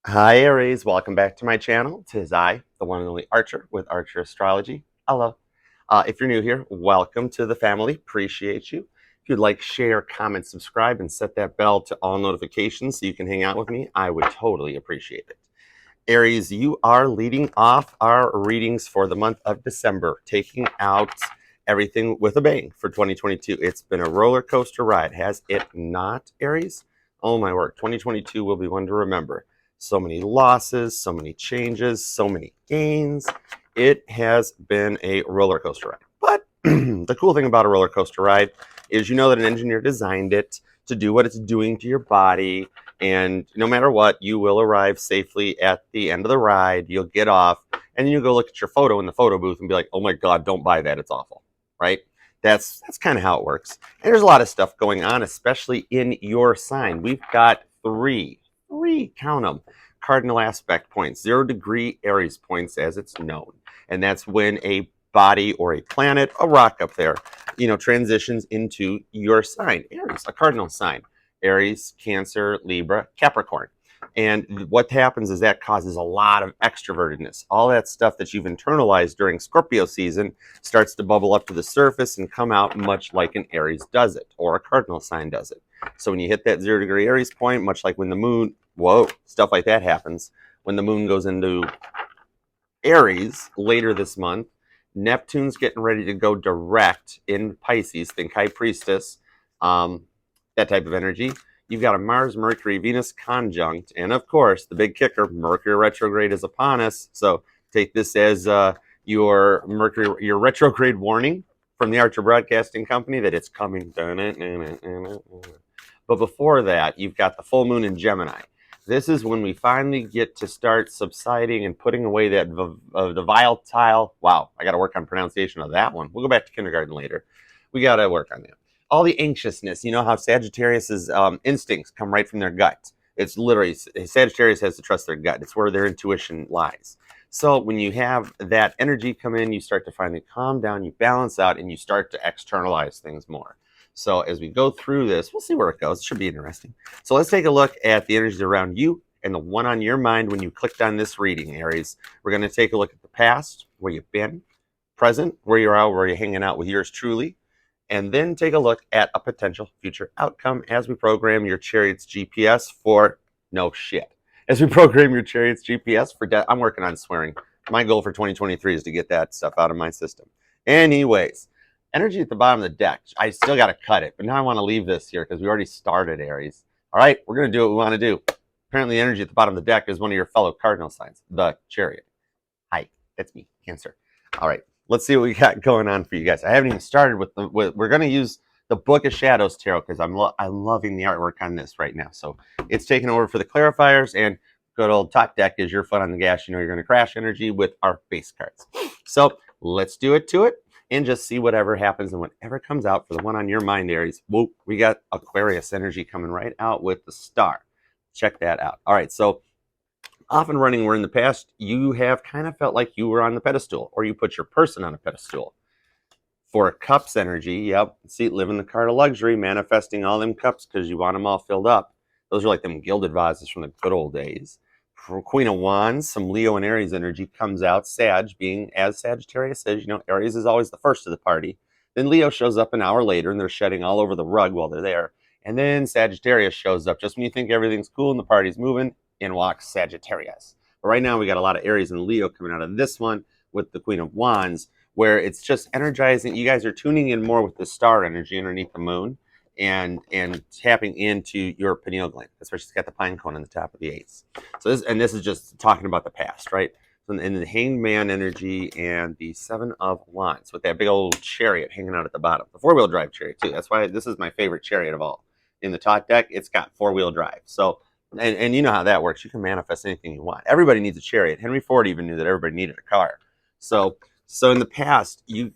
Hi Aries, welcome back to my channel. Tis I, the one and only Archer with ArcherAstrology. Hello. If you're new here, welcome to the family. Appreciate you. If you'd like, share, comment, subscribe, and set that bell to all notifications so you can hang out with me, I would totally appreciate it. Aries, you are leading off our readings for the month of December, taking out everything with a bang for 2022. It's been a roller coaster ride, has it not, Aries? Oh my word, 2022 will be one to remember. So many losses, so many changes, so many gains. It has been a roller coaster ride. But the cool thing about a roller coaster ride is you know that an engineer designed it to do what it's doing to your body. And no matter what, you will arrive safely at the end of the ride. You'll get off, and then you go look at your photo in the photo booth and be like, "Oh my God, don't buy that. It's awful." Right? That's kind of how it works. And there's a lot of stuff going on, especially in your sign. We've got three, count them, cardinal aspect points, 0-degree Aries points, as it's known, and that's when a body or a planet, a rock up there, transitions into your sign, Aries, a cardinal sign. Aries, Cancer, Libra, Capricorn. And what happens is that causes a lot of extrovertedness. All that stuff that you've internalized during Scorpio season starts to bubble up to the surface and come out much like an Aries does it, or a cardinal sign does it. So when you hit that 0-degree Aries point, much like when the moon, stuff like that happens. When the moon goes into Aries later this month, Neptune's getting ready to go direct in Pisces, think High Priestess, that type of energy. You've got a Mars, Mercury, Venus conjunct, and of course, the big kicker, Mercury retrograde is upon us. So take this as your retrograde warning from the Archer Broadcasting Company that it's coming. But before that, you've got the full moon in Gemini. This is when we finally get to start subsiding and putting away that the volatile. Wow, I got to work on pronunciation of that one. We'll go back to kindergarten later. We got to work on that. All the anxiousness, you know how Sagittarius's instincts come right from their gut. It's literally, Sagittarius has to trust their gut. It's where their intuition lies. So when you have that energy come in, you start to finally calm down, you balance out, and you start to externalize things more. So as we go through this, we'll see where it goes. It should be interesting. So let's take a look at the energies around you and the one on your mind when you clicked on this reading, Aries. We're going to take a look at the past, where you've been, present, where you're hanging out with yours truly, and then take a look at a potential future outcome as we program your Chariot's GPS for no shit. As we program your Chariot's GPS for death. I'm working on swearing. My goal for 2023 is to get that stuff out of my system. Anyways, energy at the bottom of the deck. I still got to cut it, but now I want to leave this here because we already started, Aries. All right, we're going to do what we want to do. Apparently, the energy at the bottom of the deck is one of your fellow cardinal signs, the Chariot. Hi, that's me, Cancer. All right. Let's see what we got going on for you guys. I haven't even started with we're going to use the Book of Shadows Tarot because I'm loving the artwork on this right now. So it's taking over for the clarifiers, and good old top deck is your foot on the gas. You know you're going to crash energy with our base cards. So let's do it to it and just see whatever happens and whatever comes out for the one on your mind, Aries. Whoop, we got Aquarius energy coming right out with the star. Check that out. All right, so off and running where in the past you have kind of felt like you were on the pedestal, or you put your person on a pedestal. For Cups energy, yep, see, living the card of luxury, manifesting all them cups because you want them all filled up. Those are like them gilded vases from the good old days. For Queen of Wands, some Leo and Aries energy comes out. Sag, being as Sagittarius says, Aries is always the first to the party. Then Leo shows up an hour later and they're shedding all over the rug while they're there. And then Sagittarius shows up just when you think everything's cool and the party's moving. In walks Sagittarius. But right now we got a lot of Aries and Leo coming out of this one with the Queen of Wands, where it's just energizing. You guys are tuning in more with the star energy underneath the moon and tapping into your pineal gland. That's where she's got the pine cone on the top of the eights. So this is just talking about the past, right? So in the Hanged Man energy and the Seven of Wands with that big old chariot hanging out at the bottom. The four-wheel drive chariot too. That's why this is my favorite chariot of all. In the top deck, it's got four-wheel drive. So and you know how that works. You can manifest anything you want. Everybody needs a chariot. Henry Ford even knew that everybody needed a car. So in the past, you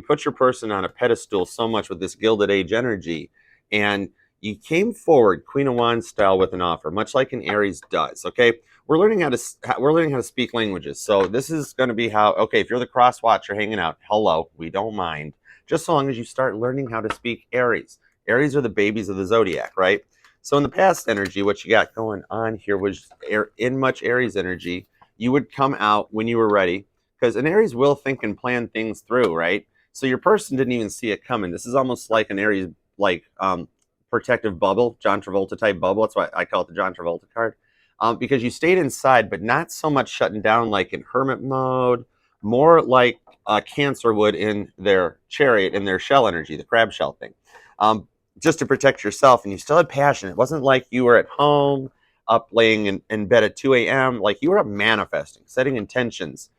put your person on a pedestal so much with this Gilded Age energy, and you came forward Queen of Wands style with an offer, much like an Aries does. Okay, we're learning how to speak languages. So this is going to be how. Okay, if you're the cross watcher hanging out, hello, we don't mind. Just so long as you start learning how to speak Aries. Aries are the babies of the zodiac, right? So in the past energy, what you got going on here was in much Aries energy, you would come out when you were ready, because an Aries will think and plan things through, right? So your person didn't even see it coming. This is almost like an Aries, like protective bubble, John Travolta type bubble. That's why I call it the John Travolta card, because you stayed inside, but not so much shutting down like in hermit mode, more like Cancer would in their chariot, in their shell energy, the crab shell thing. Just to protect yourself, and you still had passion. It wasn't like you were at home up laying in bed at 2 a.m. Like you were up manifesting, setting intentions,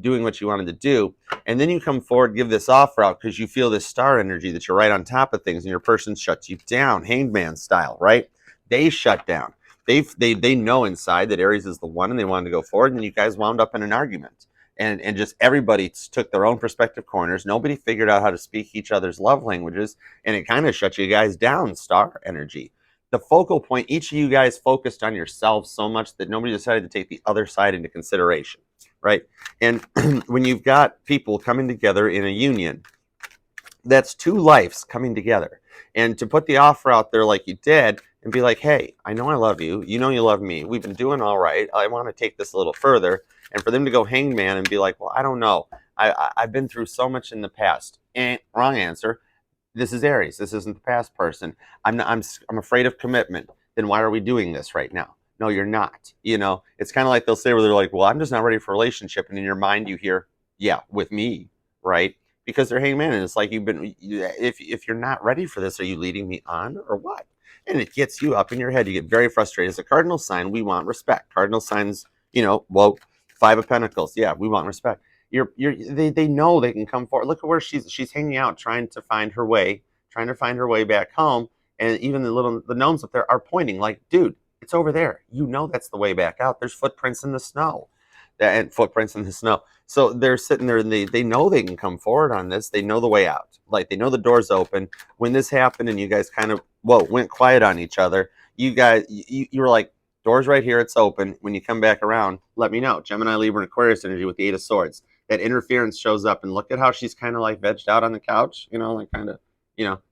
doing what you wanted to do. And then you come forward, give this offer out because you feel this star energy that you're right on top of things, and your person shuts you down, hangman style, right? They shut down. They know inside that Aries is the one, and they wanted to go forward, and then you guys wound up in an argument. And just everybody took their own perspective corners. Nobody figured out how to speak each other's love languages, and it kind of shut you guys down, star energy. The focal point, each of you guys focused on yourselves so much that nobody decided to take the other side into consideration, right? And when you've got people coming together in a union, that's two lives coming together. And to put the offer out there like you did and be like, hey, I know I love you. You know you love me. We've been doing all right. I want to take this a little further. And for them to go hangman and be like, well, I don't know. I've been through so much in the past. Wrong answer. This is Aries. This isn't the past person. I'm afraid of commitment. Then why are we doing this right now? No, you're not. You know, it's kind of like they'll say where they're like, well, I'm just not ready for a relationship. And in your mind, you hear, yeah, with me, right? Because they're hangman. And it's like if you're not ready for this, are you leading me on or what? And it gets you up in your head. You get very frustrated. As a cardinal sign, we want respect. Cardinal signs, well, Five of Pentacles. Yeah, we want respect. They know they can come forward. Look at where she's hanging out, trying to find her way back home. And even the gnomes up there are pointing like, dude, it's over there. You know that's the way back out. There's footprints in the snow. So they're sitting there and they know they can come forward on this. They know the way out. Like they know the door's open. When this happened and you guys kind of went quiet on each other, you guys you were like, door's right here, it's open. When you come back around, let me know. Gemini, Libra, and Aquarius energy with the Eight of Swords. That interference shows up, and look at how she's kind of like vegged out on the couch, like kind of,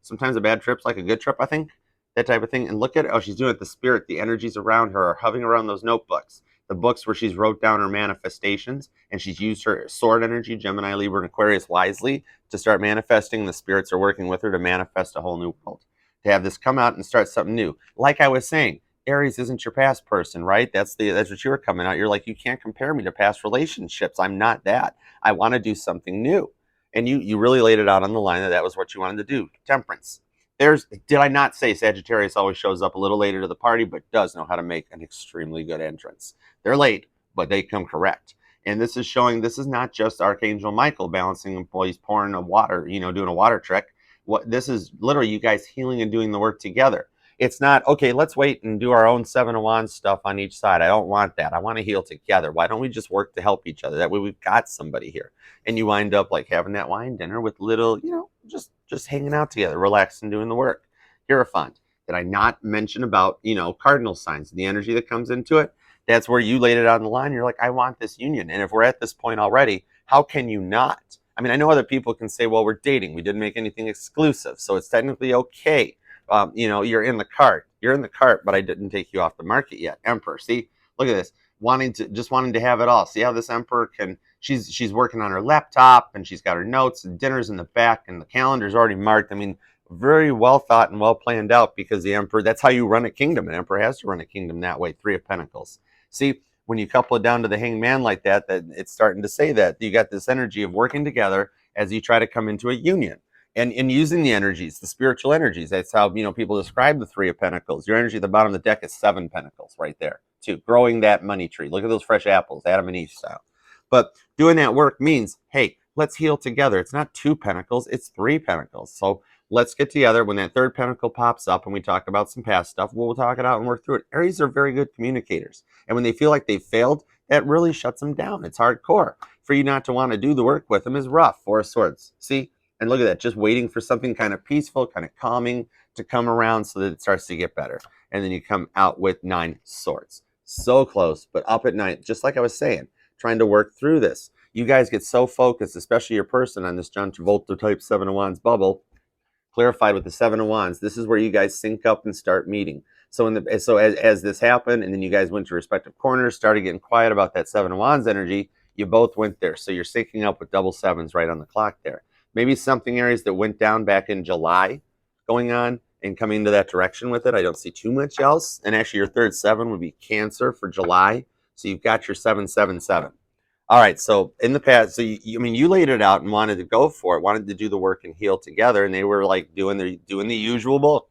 sometimes a bad trip's like a good trip, I think, that type of thing. And look at how she's doing it. The spirit, the energies around her are hovering around those notebooks, the books where she's wrote down her manifestations, and she's used her sword energy, Gemini, Libra, and Aquarius wisely to start manifesting. The spirits are working with her to manifest a whole new world, to have this come out and start something new. Like I was saying, Aries isn't your past person, right? That's what you were coming out. You're like, you can't compare me to past relationships. I'm not that. I want to do something new. And you really laid it out on the line that was what you wanted to do. Temperance. Did I not say Sagittarius always shows up a little later to the party, but does know how to make an extremely good entrance. They're late, but they come correct. And this is showing this is not just Archangel Michael balancing employees, pouring a water, doing a water trick. This is literally you guys healing and doing the work together. It's not, okay, let's wait and do our own Seven of Wands stuff on each side. I don't want that. I want to heal together. Why don't we just work to help each other? That way we've got somebody here. And you wind up like having that wine dinner with little, just hanging out together, relaxing, doing the work. Hierophant. Did I not mention about, cardinal signs, the energy that comes into it? That's where you laid it on the line. You're like, I want this union. And if we're at this point already, how can you not? I mean, I know other people can say, well, we're dating. We didn't make anything exclusive, so it's technically okay. You're in the cart. You're in the cart, but I didn't take you off the market yet. Emperor, see, look at this. Wanting to have it all. See how this Emperor can? She's working on her laptop, and she's got her notes and dinners in the back, and the calendar's already marked. I mean, very well thought and well planned out, because the Emperor. That's how you run a kingdom. An Emperor has to run a kingdom that way. Three of Pentacles. See, when you couple it down to the Hangman like that it's starting to say that you got this energy of working together as you try to come into a union. And using the energies, the spiritual energies. That's how, people describe the Three of Pentacles. Your energy at the bottom of the deck is Seven Pentacles right there, too. Growing that money tree. Look at those fresh apples, Adam and Eve style. But doing that work means, hey, let's heal together. It's not Two Pentacles, it's Three Pentacles. So let's get together. When that third pentacle pops up and we talk about some past stuff, we'll talk it out and work through it. Aries are very good communicators. And when they feel like they've failed, that really shuts them down. It's hardcore. For you not to want to do the work with them is rough. Four of Swords. See? And look at that, just waiting for something kind of peaceful, kind of calming to come around so that it starts to get better. And then you come out with Nine Swords. So close, but up at night, just like I was saying, trying to work through this. You guys get so focused, especially your person, on this John Travolta type Seven of Wands bubble, clarified with the Seven of Wands. This is where you guys sync up and start meeting. So as this happened, and then you guys went to respective corners, started getting quiet about that Seven of Wands energy, you both went there. So you're syncing up with double sevens right on the clock there. Maybe something, Aries, that went down back in July going on and coming into that direction with it. I don't see too much else. And actually, your third seven would be Cancer for July. So you've got your 777. All right. So in the past, so you laid it out and wanted to go for it, wanted to do the work and heal together, and they were like doing the usual book,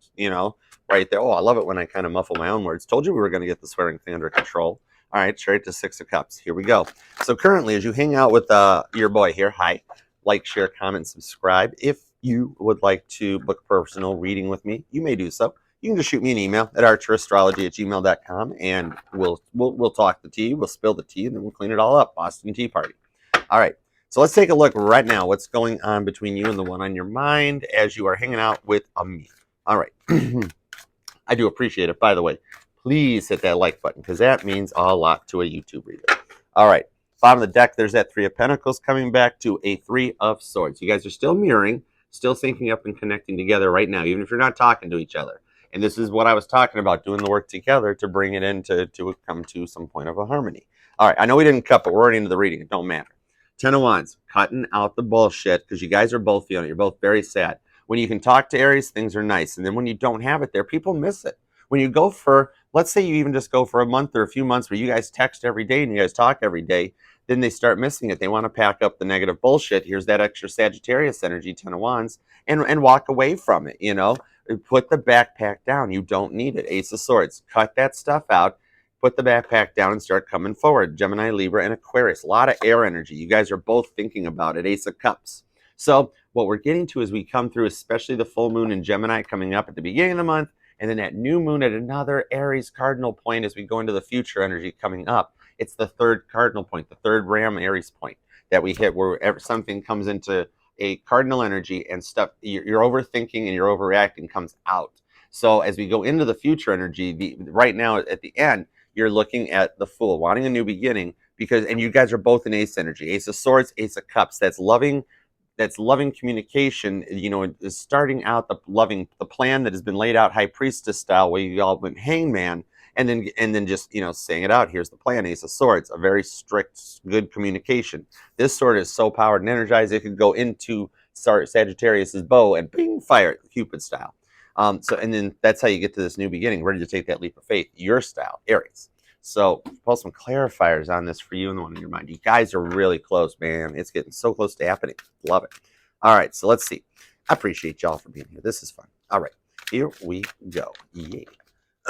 right there. Oh, I love it when I kind of muffle my own words. Told you we were going to get the swearing thing under control. All right, straight to Six of Cups. Here we go. So currently, as you hang out with your boy here, hi, like, share, comment, subscribe. If you would like to book a personal reading with me, you may do so. You can just shoot me an email at ArcherAstrology@gmail.com, and we'll talk the tea, we'll spill the tea, and then we'll clean it all up. Boston Tea Party. All right, so let's take a look right now. What's going on between you and the one on your mind as you are hanging out with me? All right. I do appreciate it, by the way. Please hit that like button because that means a lot to a YouTube reader. All right, bottom of the deck, there's that Three of Pentacles coming back to a Three of Swords. You guys are still mirroring, still syncing up and connecting together right now, even if you're not talking to each other. And this is what I was talking about, doing the work together to bring it in to come to some point of a harmony. All right, I know we didn't cut, but we're already into the reading. It don't matter. Ten of Wands, cutting out the bullshit because you guys are both feeling it. You're both very sad. When you can talk to Aries, things are nice. And then when you don't have it there, people miss it. When you go for, let's say you even just go for a month or a few months where you guys text every day and you guys talk every day, then they start missing it. They want to pack up the negative bullshit. Here's that extra Sagittarius energy, Ten of Wands, and walk away from it, Put the backpack down. You don't need it. Ace of Swords. Cut that stuff out. Put the backpack down and start coming forward. Gemini, Libra, and Aquarius. A lot of air energy. You guys are both thinking about it. Ace of Cups. So what we're getting to as we come through, especially the full moon in Gemini coming up at the beginning of the month, and then that new moon at another Aries cardinal point as we go into the future energy coming up. It's the third cardinal point, the third Ram Aries point that we hit where something comes into a cardinal energy and stuff, you're overthinking and you're overreacting comes out. So as we go into the future energy, right now at the end, you're looking at the Fool, wanting a new beginning, and you guys are both in Ace energy. Ace of Swords, Ace of Cups. That's loving communication, is starting out the plan that has been laid out High Priestess style, where you all went hangman, and then just, saying it out. Here's the plan, Ace of Swords, a very strict, good communication. This sword is so powered and energized, it could go into Sagittarius's bow and bing, fire it, Cupid style. And then that's how you get to this new beginning, ready to take that leap of faith, your style, Aries. So pull some clarifiers on this for you and the one in your mind. You guys are really close, man. It's getting so close to happening. Love it. All right, so let's see. I appreciate y'all for being here. This is fun. All right, here we go. Yay.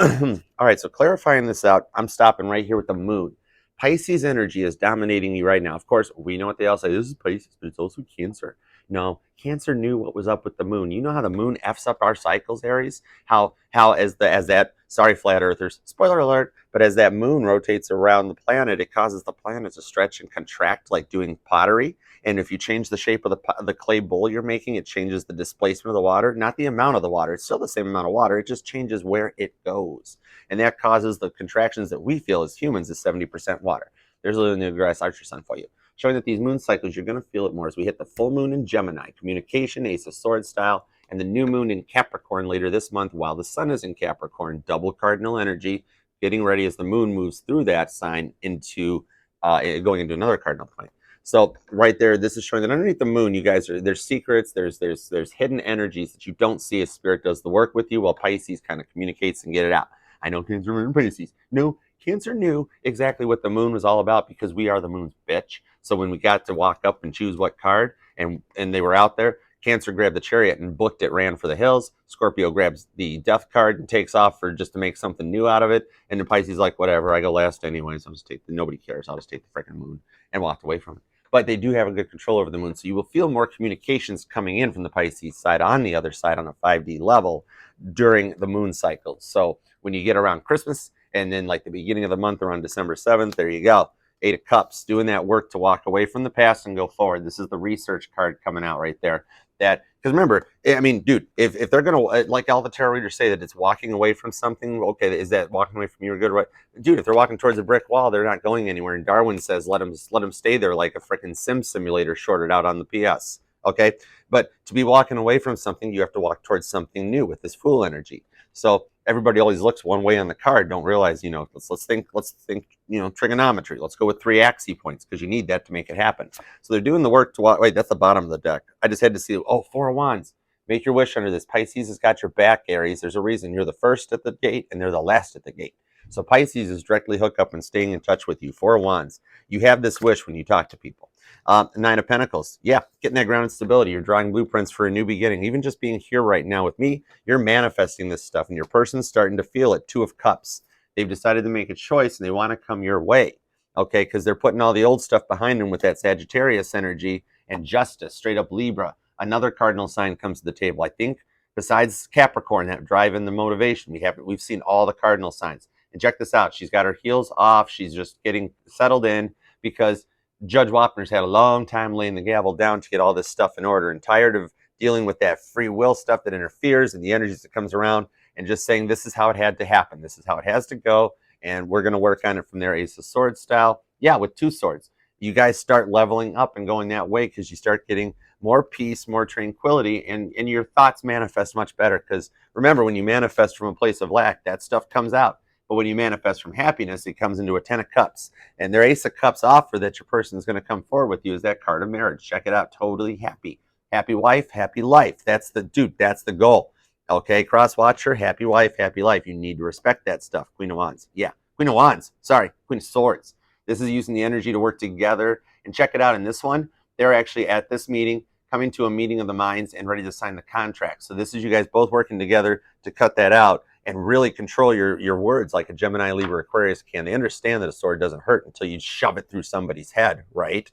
All right, so clarifying this out, I'm stopping right here with the moon. Pisces energy is dominating you right now. Of course, we know what they all say. This is Pisces, but it's also Cancer. No, Cancer knew what was up with the moon. You know how the moon F's up our cycles, Aries? How as that, sorry, flat earthers, spoiler alert, but as that moon rotates around the planet, it causes the planet to stretch and contract like doing pottery. And if you change the shape of the clay bowl you're making, it changes the displacement of the water, not the amount of the water. It's still the same amount of water. It just changes where it goes. And that causes the contractions that we feel as humans is 70% water. There's a little new grass Archer sun for you, showing that these moon cycles, you're going to feel it more as we hit the full moon in Gemini, communication, Ace of Swords style, and the new moon in Capricorn later this month while the sun is in Capricorn, double cardinal energy, getting ready as the moon moves through that sign into going into another cardinal point. So right there, this is showing that underneath the moon, you guys there's secrets, there's hidden energies that you don't see as Spirit does the work with you while Pisces kind of communicates and get it out. I know Cancer and Pisces. No, Cancer knew exactly what the moon was all about because we are the moon's bitch. So when we got to walk up and choose what card and they were out there, Cancer grabbed the Chariot and booked it, ran for the hills. Scorpio grabs the Death card and takes off just to make something new out of it. And then Pisces like, whatever, I go last anyways. Nobody cares. I'll just take the freaking moon and walked away from it. But they do have a good control over the moon. So you will feel more communications coming in from the Pisces side on the other side on a 5D level during the moon cycle. So when you get around Christmas and then like the beginning of the month around December 7th, there you go. Eight of Cups, doing that work to walk away from the past and go forward. This is the research card coming out right there. Because remember, I mean, dude, if they're going to, like all the tarot readers say that it's walking away from something, okay, is that walking away from your good, right? Dude, if they're walking towards a brick wall, they're not going anywhere. And Darwin says, let them stay there like a freaking sim simulator shorted out on the PS, okay? But to be walking away from something, you have to walk towards something new with this Fool energy. So everybody always looks one way on the card, don't realize, let's think, trigonometry. Let's go with 3 axis points because you need that to make it happen. So they're doing the work to, wait, that's the bottom of the deck. I just had to see, 4 of Wands. Make your wish under this. Pisces has got your back, Aries. There's a reason. You're the first at the gate and they're the last at the gate. So Pisces is directly hooked up and staying in touch with you. 4 of Wands. You have this wish when you talk to people. 9 of Pentacles. Yeah, getting that grounded stability. You're drawing blueprints for a new beginning. Even just being here right now with me, you're manifesting this stuff and your person's starting to feel it. 2 of Cups. They've decided to make a choice and they want to come your way. Okay, because they're putting all the old stuff behind them with that Sagittarius energy and justice, straight up Libra. Another cardinal sign comes to the table. I think besides Capricorn, that drive in the motivation, we've seen all the cardinal signs. And check this out. She's got her heels off. She's just getting settled in because Judge Wapner's had a long time laying the gavel down to get all this stuff in order and tired of dealing with that free will stuff that interferes and the energies that comes around and just saying this is how it had to happen. This is how it has to go. And we're going to work on it from there. Ace of Swords style. Yeah, with 2 swords. You guys start leveling up and going that way because you start getting more peace, more tranquility, and your thoughts manifest much better. Because remember, when you manifest from a place of lack, that stuff comes out. But when you manifest from happiness, it comes into a 10 of Cups. And their Ace of Cups offer that your person is going to come forward with you is that card of marriage. Check it out. Totally happy. Happy wife, happy life. That's the goal. Okay, cross watcher, happy wife, happy life. You need to respect that stuff. Queen of Wands. Yeah, Queen of Wands. Sorry, Queen of Swords. This is using the energy to work together. And check it out in this one. They're actually at this meeting, coming to a meeting of the minds and ready to sign the contract. So this is you guys both working together to cut that out and really control your words like a Gemini, Libra, Aquarius can. They understand that a sword doesn't hurt until you shove it through somebody's head, right?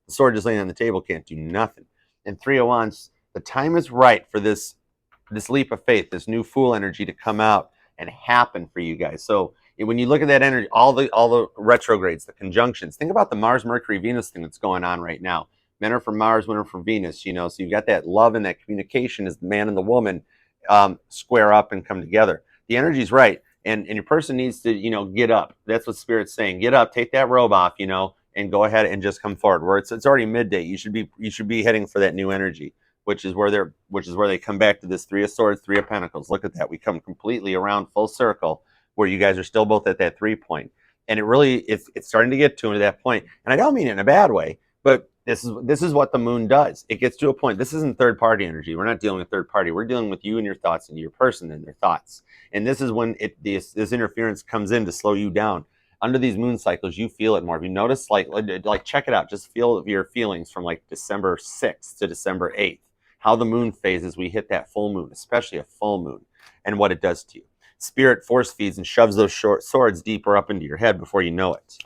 The sword just laying on the table can't do nothing. And 3 of Wands, the time is right for this leap of faith, this new Fool energy to come out and happen for you guys. So when you look at that energy, all the retrogrades, the conjunctions, think about the Mars, Mercury, Venus thing that's going on right now. Men are from Mars, women are from Venus, so you've got that love and that communication as the man and the woman square up and come together. The energy's right, and your person needs to, get up. That's what Spirit's saying. Get up, take that robe off, and go ahead and just come forward. Where it's already midday. You should be heading for that new energy, which is where they come back to this 3 of Swords, 3 of Pentacles. Look at that. We come completely around full circle where you guys are still both at that 3 point. And it's starting to get to that point. And I don't mean it in a bad way, but this is what the moon does. It gets to a point. This isn't third party energy. We're not dealing with third party. We're dealing with you and your thoughts and your person and their thoughts. And this is when this interference comes in to slow you down. Under these moon cycles, you feel it more. If you notice, like check it out. Just feel your feelings from like December 6th to December 8th. How the moon phases, we hit that full moon, especially a full moon, and what it does to you. Spirit force feeds and shoves those short swords deeper up into your head before you know it.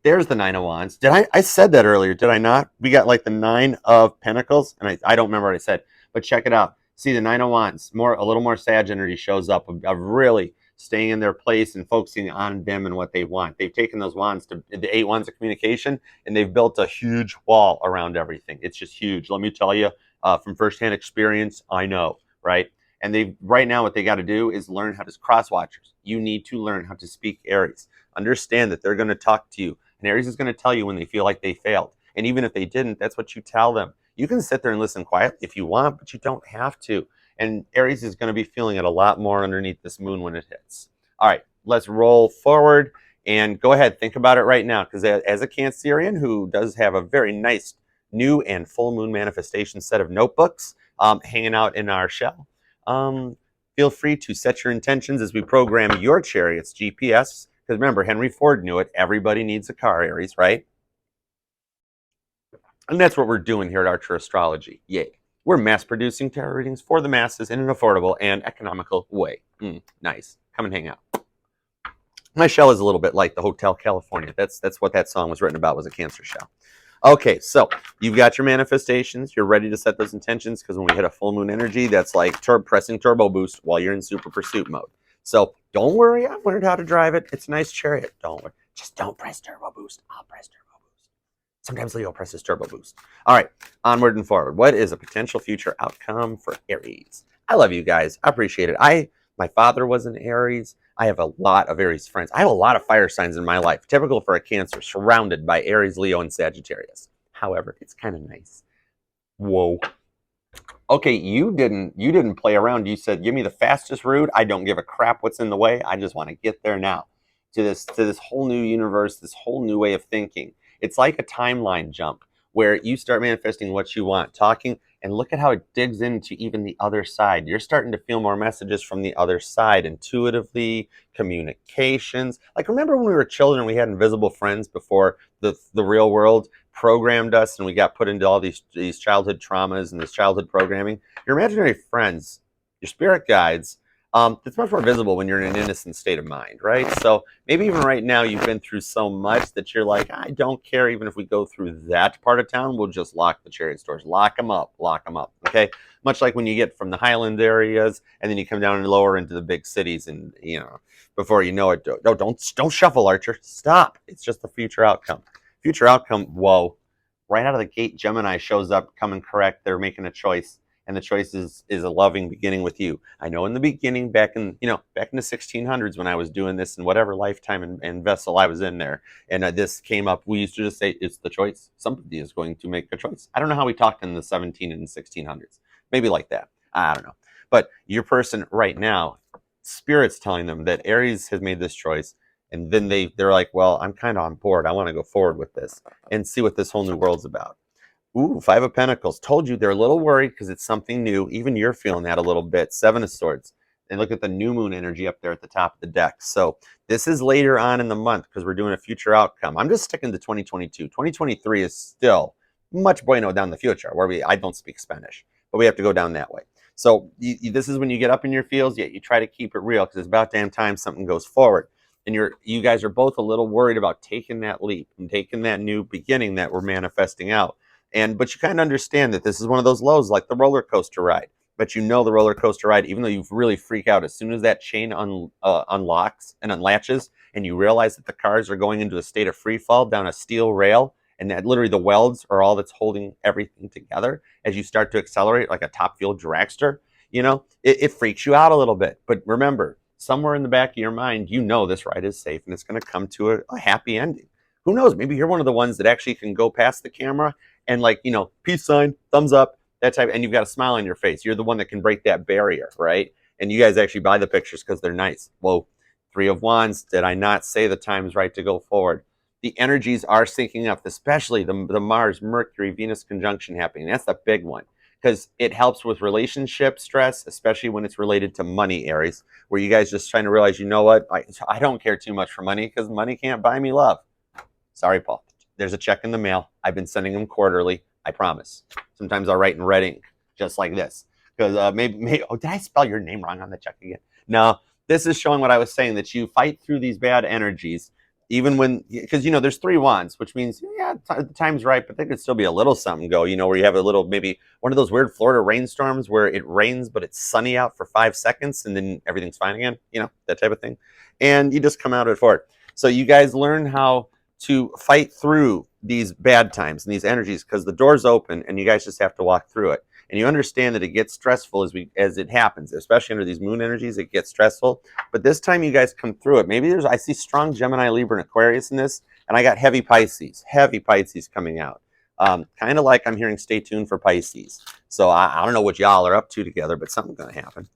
There's the 9 of Wands. I said that earlier, did I not? We got like the 9 of Pentacles, and I don't remember what I said, but check it out. See the 9 of Wands, a little more Sag energy shows up of really staying in their place and focusing on them and what they want. They've taken those wands to the 8 wands of communication, and they've built a huge wall around everything. It's just huge. Let me tell you, from firsthand experience, I know, right? And right now what they got to do is learn how to cross watchers. You need to learn how to speak Aries. Understand that they're going to talk to you. And Aries is going to tell you when they feel like they failed. And even if they didn't, that's what you tell them. You can sit there and listen quietly if you want, but you don't have to. And Aries is going to be feeling it a lot more underneath this moon when it hits. All right, let's roll forward and go ahead. Think about it right now, because as a Cancerian who does have a very nice new and full moon manifestation set of notebooks hanging out in our shell, feel free to set your intentions as we program your chariot's GPS. Because remember, Henry Ford knew it. Everybody needs a car, Aries, right? And that's what we're doing here at Archer Astrology. Yay. We're mass producing tarot readings for the masses in an affordable and economical way. Nice. Come and hang out. My shell is a little bit like the Hotel California. That's what that song was written about, was a Cancer shell. Okay, so you've got your manifestations. You're ready to set those intentions, because when we hit a full moon energy, that's like pressing turbo boost while you're in super pursuit mode. So don't worry, I've learned how to drive it. It's a nice chariot. Don't worry. Just don't press turbo boost. I'll press turbo boost. Sometimes Leo presses turbo boost. All right, onward and forward. What is a potential future outcome for Aries? I love you guys. I appreciate it. My father was an Aries. I have a lot of Aries friends. I have a lot of fire signs in my life, typical for a Cancer, surrounded by Aries, Leo, and Sagittarius. However, it's kind of nice. Whoa. Okay, you didn't play around. You said, "Give me the fastest route. I don't give a crap what's in the way. I just want to get there now." To this whole new universe, this whole new way of thinking. It's like a timeline jump where you start manifesting what you want, talking, and look at how it digs into even the other side. You're starting to feel more messages from the other side intuitively, communications. Like remember when we were children, we had invisible friends before the real world programmed us and we got put into all these childhood traumas and this childhood programming. Your imaginary friends, your spirit guides, it's much more visible when you're in an innocent state of mind, right? So maybe even right now you've been through so much that you're like, I don't care even if we go through that part of town, we'll just lock the chariot stores, lock them up, okay? Much like when you get from the highland areas and then you come down and lower into the big cities and, before you know it, don't shuffle, Archer, stop. It's just the future outcome. Future outcome, whoa. Right out of the gate, Gemini shows up coming correct. They're making a choice. And the choice is a loving beginning with you. I know in the beginning, back in the 1600s when I was doing this in whatever lifetime and vessel I was in there, and this came up, we used to just say, it's the choice. Somebody is going to make a choice. I don't know how we talked in the 17 and 1600s. Maybe like that. I don't know. But your person right now, Spirit's telling them that Aries has made this choice. And then they're like, well, I'm kind of on board. I want to go forward with this and see what this whole new world's about. Ooh, Five of Pentacles. Told you they're a little worried because it's something new. Even you're feeling that a little bit. Seven of Swords. And look at the new moon energy up there at the top of the deck. So this is later on in the month because we're doing a future outcome. I'm just sticking to 2022. 2023 is still much bueno down the future where I don't speak Spanish, but we have to go down that way. So this is when you get up in your feels, yet you try to keep it real because it's about damn time something goes forward. And you guys are both a little worried about taking that leap and taking that new beginning that we're manifesting out. But you kind of understand that this is one of those lows, like the roller coaster ride. But you know the roller coaster ride, even though you really freak out as soon as that chain unlocks and unlatches, and you realize that the cars are going into a state of free fall down a steel rail, and that literally the welds are all that's holding everything together as you start to accelerate like a top fuel dragster. It freaks you out a little bit. But remember, somewhere in the back of your mind, this ride is safe and it's going to come to a happy ending. Who knows? Maybe you're one of the ones that actually can go past the camera and peace sign, thumbs up, that type, and you've got a smile on your face. You're the one that can break that barrier, right? And you guys actually buy the pictures because they're nice. Whoa, Three of Wands. Did I not say the time is right to go forward? The energies are syncing up, especially the Mars, Mercury, Venus conjunction happening. That's the big one because it helps with relationship stress, especially when it's related to money, Aries, where you guys just trying to realize, you know what? I don't care too much for money because money can't buy me love. Sorry, Paul. There's a check in the mail. I've been sending them quarterly. I promise. Sometimes I'll write in red ink, just like this. Because maybe, oh, did I spell your name wrong on the check again? No, this is showing what I was saying, that you fight through these bad energies, even when, because, there's 3 wands, which means, the time's right, but there could still be a little something where you have a little, maybe one of those weird Florida rainstorms where it rains, but it's sunny out for 5 seconds and then everything's fine again, that type of thing. And you just come out of it for it. So you guys learn how to fight through these bad times and these energies because the door's open and you guys just have to walk through it. And you understand that it gets stressful as it happens, especially under these moon energies, it gets stressful. But this time you guys come through it. Maybe I see strong Gemini, Libra, and Aquarius in this, and I got heavy Pisces coming out. Kind of like I'm hearing stay tuned for Pisces. So I don't know what y'all are up to together, but something's going to happen.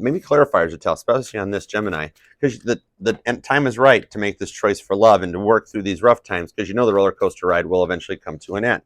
Maybe clarifiers would tell, especially on this Gemini, because the time is right to make this choice for love and to work through these rough times because the roller coaster ride will eventually come to an end.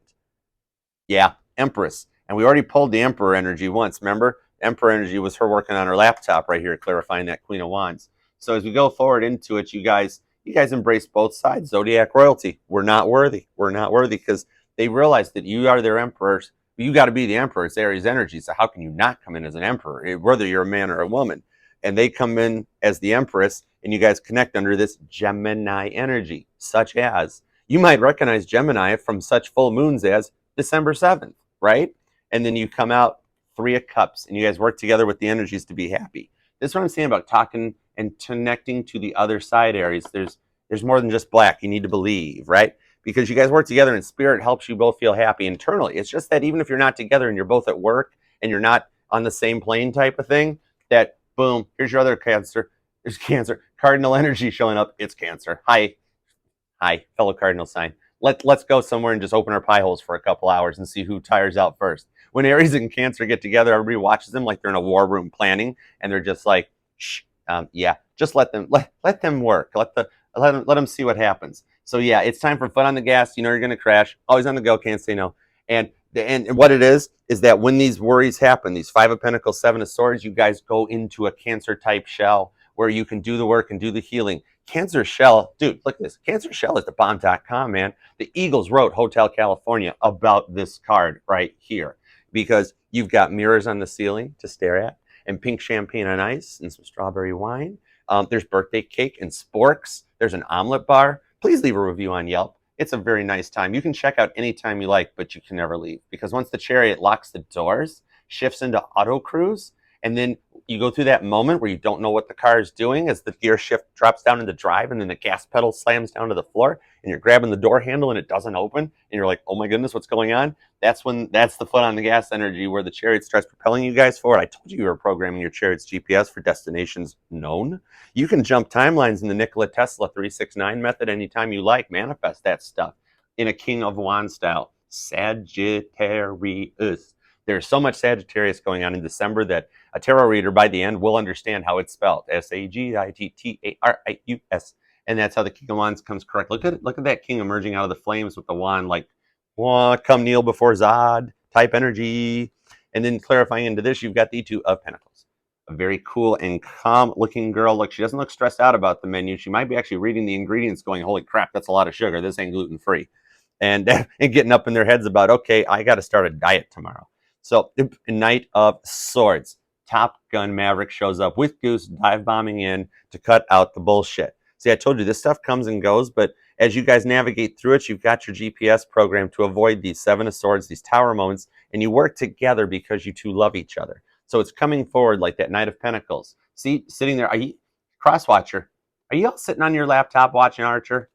Yeah, Empress. And we already pulled the Emperor energy once, remember? Emperor energy was her working on her laptop right here, clarifying that Queen of Wands. So as we go forward into it, you guys embrace both sides. Zodiac royalty. We're not worthy. We're not worthy because they realize that you are their emperors. You got to be the emperor. It's Aries energy. So how can you not come in as an emperor, whether you're a man or a woman? And they come in as the empress, and you guys connect under this Gemini energy, such as you might recognize Gemini from such full moons as December 7th, right? And then you come out 3 of Cups, and you guys work together with the energies to be happy. This is what I'm saying about talking and connecting to the other side, Aries. There's more than just black. You need to believe, right? Because you guys work together and spirit helps you both feel happy internally. It's just that even if you're not together and you're both at work and you're not on the same plane type of thing, that boom, here's your other Cancer. There's Cancer. Cardinal energy showing up. It's Cancer. Hi, fellow Cardinal sign. Let's go somewhere and just open our pie holes for a couple hours and see who tires out first. when Aries and Cancer get together, everybody watches them like they're in a war room planning, and they're just like, shh, yeah, just let them work. Let them see what happens. So yeah, it's time for foot on the gas. You know you're going to crash. Always on the go. Can't say no. And what it is that when these worries happen, these Five of Pentacles, Seven of Swords, you guys go into a Cancer type shell where you can do the work and do the healing. Cancer shell, dude, look at this. Cancer shell is the bomb.com, man. The Eagles wrote Hotel California about this card right here because you've got mirrors on the ceiling to stare at and pink champagne on ice and some strawberry wine. There's birthday cake and sporks. There's an omelet bar. Please leave a review on Yelp. It's a very nice time. You can check out anytime you like, but you can never leave because once the Chariot locks the doors, shifts into auto cruise, and then you go through that moment where you don't know what the car is doing as the gear shift drops down into drive and then the gas pedal slams down to the floor and you're grabbing the door handle and it doesn't open and you're like, oh my goodness, what's going on? That's the foot on the gas energy where the Chariot starts propelling you guys forward. I told you were programming your Chariot's GPS for destinations known. You can jump timelines in the Nikola Tesla 369 method anytime you like. Manifest that stuff in a King of Wands style. Sagittarius. There's so much Sagittarius going on in December that a tarot reader by the end will understand how it's spelled. Sagittarius. And that's how the King of Wands comes correct. Look at that king emerging out of the flames with the wand, like, come kneel before Zod type energy. And then clarifying into this, you've got the Two of Pentacles. A very cool and calm looking girl. Look, she doesn't look stressed out about the menu. She might be actually reading the ingredients going, holy crap, that's a lot of sugar. This ain't gluten free. And getting up in their heads about, okay, I got to start a diet tomorrow. So, Knight of Swords. Top Gun Maverick shows up with Goose dive bombing in to cut out the bullshit. See, I told you this stuff comes and goes, but as you guys navigate through it, you've got your GPS program to avoid these Seven of Swords, these tower moments, and you work together because you two love each other. So it's coming forward like that Knight of Pentacles. See, sitting there, cross-watcher, are you all sitting on your laptop watching Archer?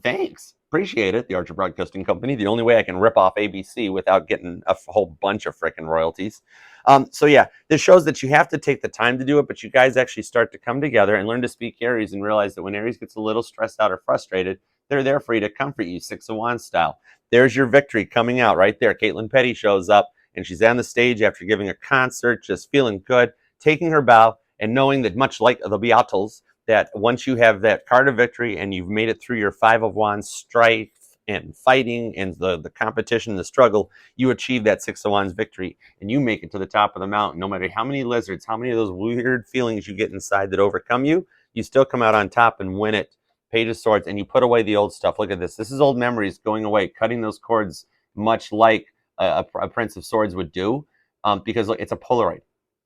Thanks. Appreciate it, the Archer Broadcasting Company. The only way I can rip off ABC without getting a whole bunch of frickin' royalties. So yeah, this shows that you have to take the time to do it, but you guys actually start to come together and learn to speak Aries and realize that when Aries gets a little stressed out or frustrated, they're there for you to comfort you, Six of Wands style. There's your victory coming out right there. Caitlin Petty shows up and she's on the stage after giving a concert, just feeling good, taking her bow and knowing that much like the Beatles, that once you have that card of victory and you've made it through your Five of Wands strife and fighting and the competition, the struggle, you achieve that Six of Wands victory and you make it to the top of the mountain. No matter how many lizards, how many of those weird feelings you get inside that overcome you, you still come out on top and win it. Page of Swords, and you put away the old stuff. Look at this. This is old memories going away, cutting those cords much like a Prince of Swords would do because look, it's a Polaroid.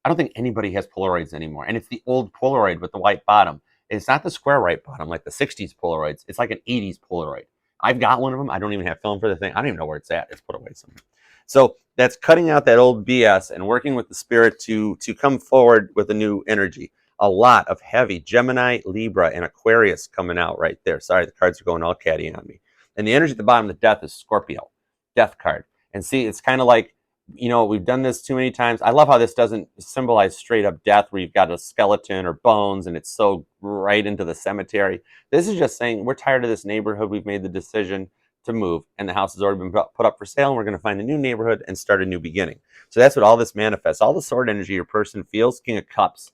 I don't think anybody has Polaroids anymore. And it's the old Polaroid with the white bottom. It's not the square right bottom like the 60s Polaroids. It's like an 80s Polaroid. I've got one of them. I don't even have film for the thing. I don't even know where it's at. It's put away somewhere. So that's cutting out that old BS and working with the spirit to come forward with a new energy. A lot of heavy Gemini, Libra, and Aquarius coming out right there. Sorry, the cards are going all catty on me. And the energy at the bottom of the death is Scorpio. Death card. And see, it's kind of like, you know, we've done this too many times. I love how this doesn't symbolize straight up death where you've got a skeleton or bones and it's so right into the cemetery. This is just saying we're tired of this neighborhood. We've made the decision to move and the house has already been put up for sale and we're going to find a new neighborhood and start a new beginning. So that's what all this manifests. All the sword energy your person feels, King of Cups.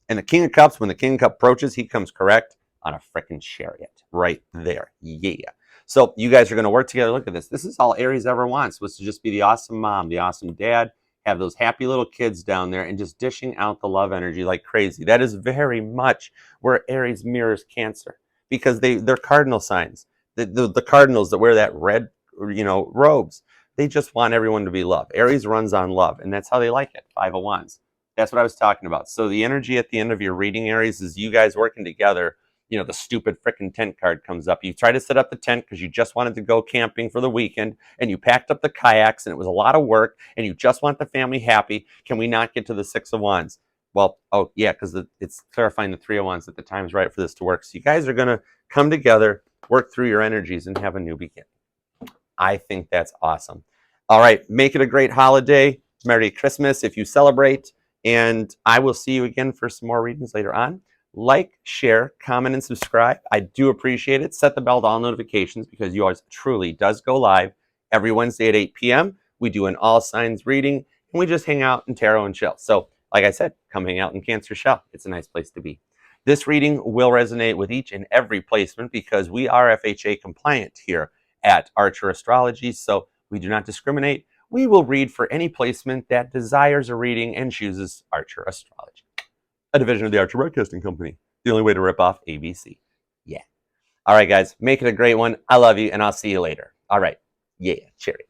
And the King of Cups, when the King of Cups approaches, he comes correct on a freaking chariot right there. Yeah. So you guys are going to work together. Look at this. This is all Aries ever wants, was to just be the awesome mom, the awesome dad, have those happy little kids down there and just dishing out the love energy like crazy. That is very much where Aries mirrors Cancer because they're cardinal signs. The cardinals that wear that red, robes, they just want everyone to be loved. Aries runs on love, and that's how they like it. Five of Wands. That's what I was talking about. So the energy at the end of your reading, Aries, is you guys working together. The stupid frickin' tent card comes up. You try to set up the tent because you just wanted to go camping for the weekend and you packed up the kayaks and it was a lot of work and you just want the family happy. Can we not get to the Six of Wands? Well, oh yeah, because it's clarifying the Three of Wands that the time's right for this to work. So you guys are going to come together, work through your energies and have a new beginning. I think that's awesome. All right, make it a great holiday. Merry Christmas if you celebrate. And I will see you again for some more readings later on. Like, share, comment, and subscribe. I do appreciate it. Set the bell to all notifications because yours truly does go live every Wednesday at 8 p.m. We do an all signs reading, and we just hang out in tarot and chill. So, like I said, come hang out in Cancer Shell. It's a nice place to be. This reading will resonate with each and every placement because we are FHA compliant here at Archer Astrology, so we do not discriminate. We will read for any placement that desires a reading and chooses Archer Astrology, a division of the Archer Broadcasting Company. The only way to rip off ABC. Yeah. All right, guys, make it a great one. I love you, and I'll see you later. All right. Yeah, cheerio.